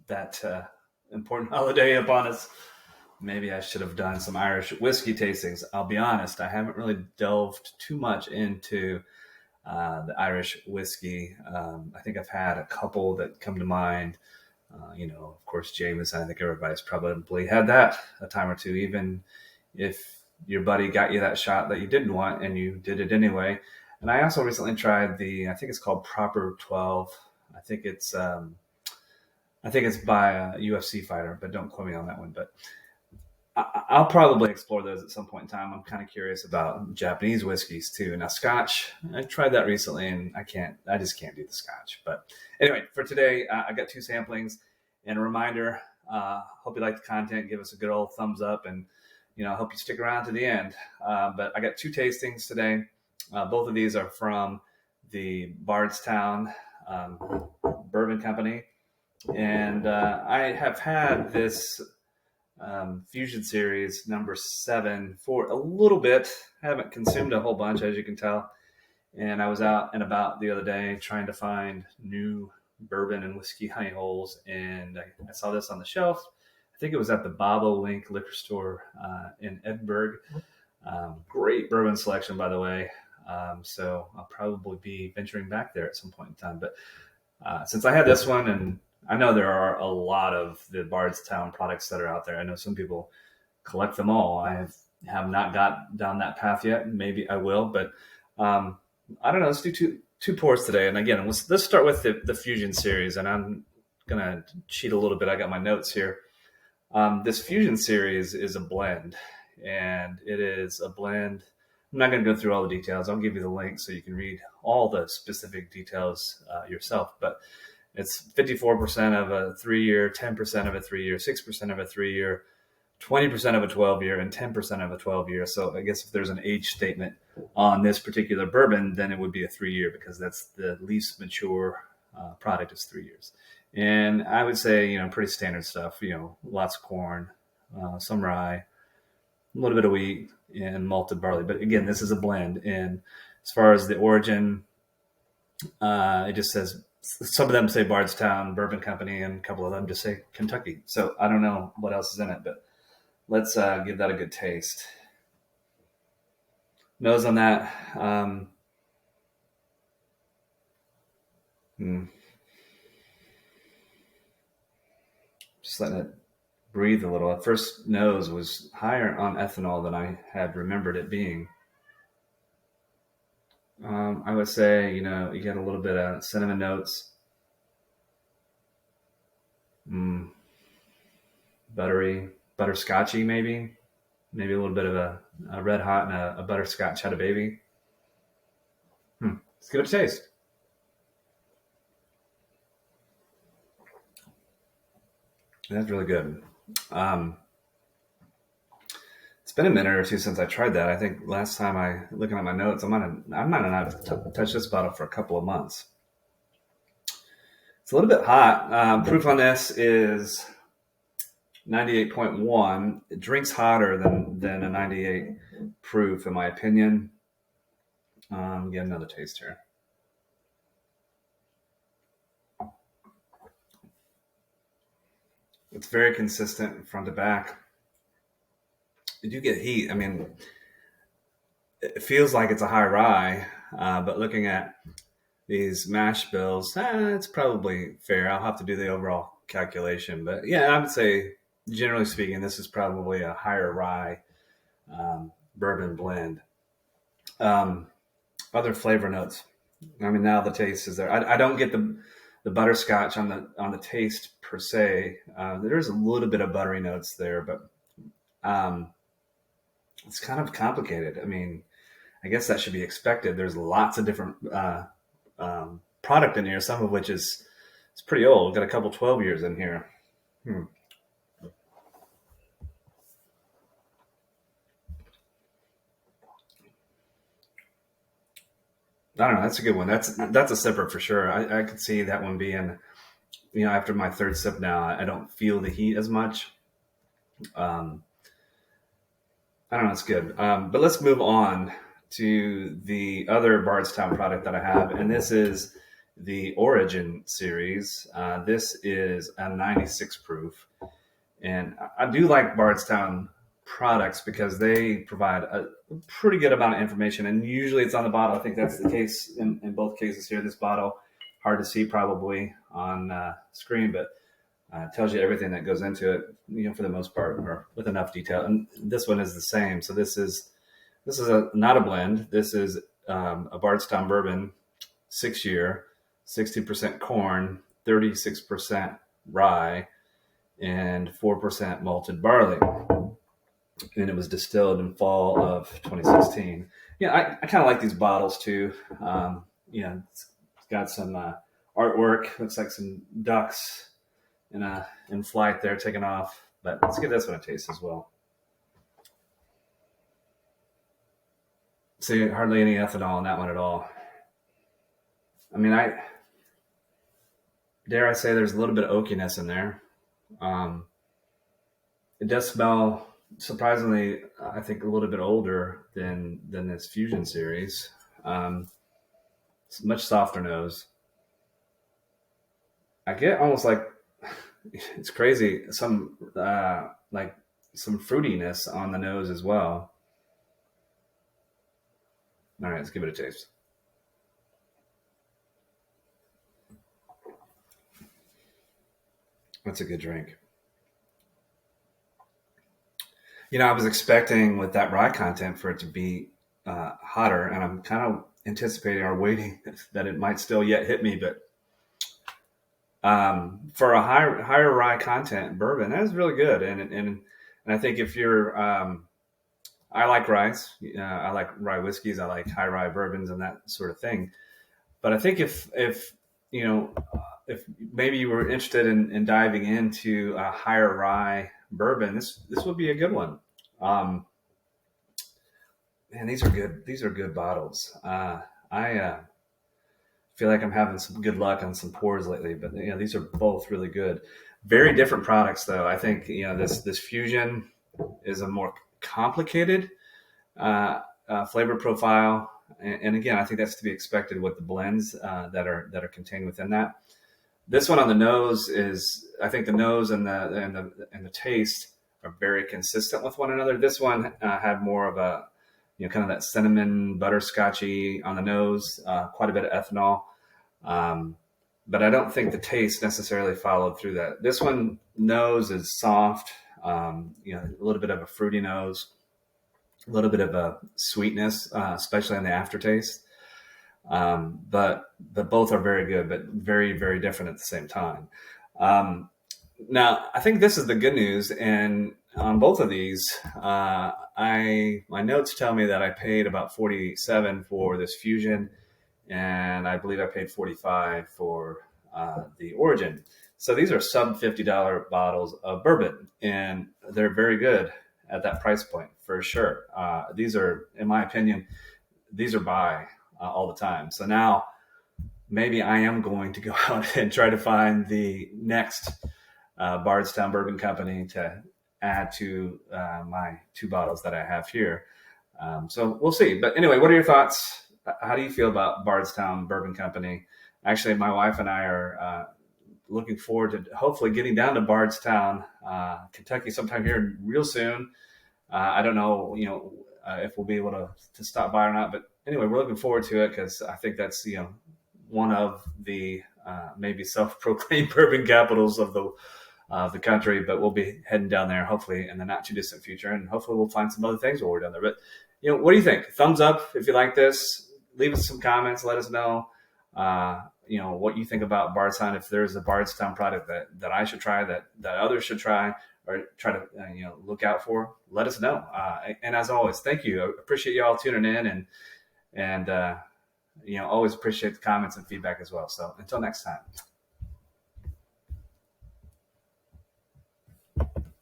that important holiday upon us. Maybe I should have done some Irish whiskey tastings. I'll be honest, I haven't really delved too much into the Irish whiskey. I think I've had a couple that come to mind. Of course, Jameson. I think everybody's probably had that a time or two, even if your buddy got you that shot that you didn't want and you did it anyway. And I also recently tried I think it's called Proper 12. I think it's by a UFC fighter, but don't quote me on that one. But I'll probably explore those at some point in time. I'm kind of curious about Japanese whiskeys too. Now, Scotch, I tried that recently and I just can't do the Scotch. But anyway, for today, I got 2 samplings and a reminder. Hope you like the content. Give us a good old thumbs up and, I hope you stick around to the end. But I got 2 tastings today. Both of these are from the Bardstown Bourbon Company. And I have had this Fusion Series number 7 for a little bit. I haven't consumed a whole bunch, as you can tell. And I was out and about the other day trying to find new bourbon and whiskey honey holes, and I saw this on the shelf. I think it was at the Bobolink liquor store in Edinburgh. Great bourbon selection, by the way. So I'll probably be venturing back there at some point in time. But since I had this one, and I know there are a lot of the Bardstown products that are out there. I know some people collect them all. I have not got down that path yet. Maybe I will, but I don't know. Let's do two pours today. And again, let's start with the Fusion Series. And I'm going to cheat a little bit. I got my notes here. This Fusion Series is a blend, and it is a blend. I'm not going to go through all the details. I'll give you the link so you can read all the specific details yourself. But it's 54% of a 3-year, 10% of a 3-year, 6% of a 3-year, 20% of a 12-year, and 10% of a 12-year. So I guess if there's an age statement on this particular bourbon, then it would be a 3-year because that's the least mature product is 3 years. And I would say, pretty standard stuff, lots of corn, some rye, a little bit of wheat, and malted barley. But again, this is a blend. And as far as the origin, it just says, some of them say Bardstown Bourbon Company, and a couple of them just say Kentucky. So I don't know what else is in it, but let's give that a good taste. Nose on that. Just letting it breathe a little. At first nose was higher on ethanol than I had remembered it being. I would say, you get a little bit of cinnamon notes. Buttery, butterscotchy maybe. Maybe a little bit of a red hot and a butterscotch had a baby. Let's give it a taste. That's really good. It's been a minute or two since I tried that. I think last time looking at my notes, I might have not touched this bottle for a couple of months. It's a little bit hot. Proof on this is 98.1. It drinks hotter than a 98 proof, in my opinion. Get another taste here. It's very consistent front to back. You do get heat. I mean, it feels like it's a high rye, but looking at these mash bills, it's probably fair. I'll have to do the overall calculation. But yeah, I would say, generally speaking, this is probably a higher rye bourbon blend. Other flavor notes. I mean, now the taste is there. I don't get the butterscotch on the taste per se. There's a little bit of buttery notes there, but it's kind of complicated. I mean, I guess that should be expected. There's lots of different product in here, some of which is pretty old. We've got a couple 12 years in here. I don't know. That's a good one. That's a sipper for sure. I could see that one being, after my third sip now, I don't feel the heat as much. I don't know. It's good. But let's move on to the other Bardstown product that I have. And this is the Origin series. This is a 96 proof. And I do like Bardstown products because they provide a pretty good amount of information. And usually it's on the bottle. I think that's the case in both cases here. This bottle, hard to see probably on screen, but tells you everything that goes into it, for the most part, or with enough detail. And this one is the same. So this is not a blend. This is a Bardstown bourbon, 6-year, 60% corn, 36% rye, and 4% malted barley. And it was distilled in fall of 2016. I kind of like these bottles too. It's got some artwork. Looks like some ducks in flight there taking off. But let's give this one a taste as well. See, hardly any ethanol in that one at all. I mean, dare I say there's a little bit of oakiness in there. It does smell, surprisingly, I think a little bit older than this Fusion series. It's much softer nose. I get almost like, it's crazy, some like some fruitiness on the nose as well. All right, let's give it a taste. That's a good drink. I was expecting with that rye content for it to be hotter, and I'm kind of anticipating or waiting that it might still yet hit me. But for a higher rye content bourbon, that is really good. And I think if you're, I like rye. I like rye whiskeys. I like high rye bourbons and that sort of thing. But I think if maybe you were interested in diving into a higher rye bourbon, this would be a good one. Man, these are good. These are good bottles. I feel like I'm having some good luck on some pours lately, but these are both really good. Very different products, though. I think this Fusion is a more complicated flavor profile, and again, I think that's to be expected with the blends that are contained within that. This one on the nose is, I think the nose and the taste are very consistent with one another. This one had more of a, kind of that cinnamon butterscotchy on the nose, quite a bit of ethanol. But I don't think the taste necessarily followed through that. This one nose is soft, a little bit of a fruity nose, a little bit of a sweetness, especially on the aftertaste. But both are very good, but very, very different at the same time. Now, I think this is the good news, and on both of these, my notes tell me that I paid about $47 for this Fusion, and I believe I paid $45 for the Origin. So these are sub $50 bottles of bourbon, and they're very good at that price point for sure. These are, in my opinion, these are buy all the time. So now maybe I am going to go out and try to find the next Bardstown Bourbon Company to add to my 2 bottles that I have here. So we'll see. But anyway, what are your thoughts? How do you feel about Bardstown Bourbon Company? Actually, my wife and I are looking forward to hopefully getting down to Bardstown, Kentucky sometime here real soon. I don't know, if we'll be able to stop by or not, but anyway, we're looking forward to it because I think that's, one of the maybe self-proclaimed bourbon capitals of the country, but we'll be heading down there hopefully in the not too distant future, and hopefully we'll find some other things while we're down there. But what do you think? Thumbs up if you like this. Leave us some comments. Let us know what you think about Bardstown. If there's a Bardstown product that I should try, that others should try, or try to look out for, let us know. And as always, thank you. I appreciate you all tuning in, and always appreciate the comments and feedback as well. So until next time.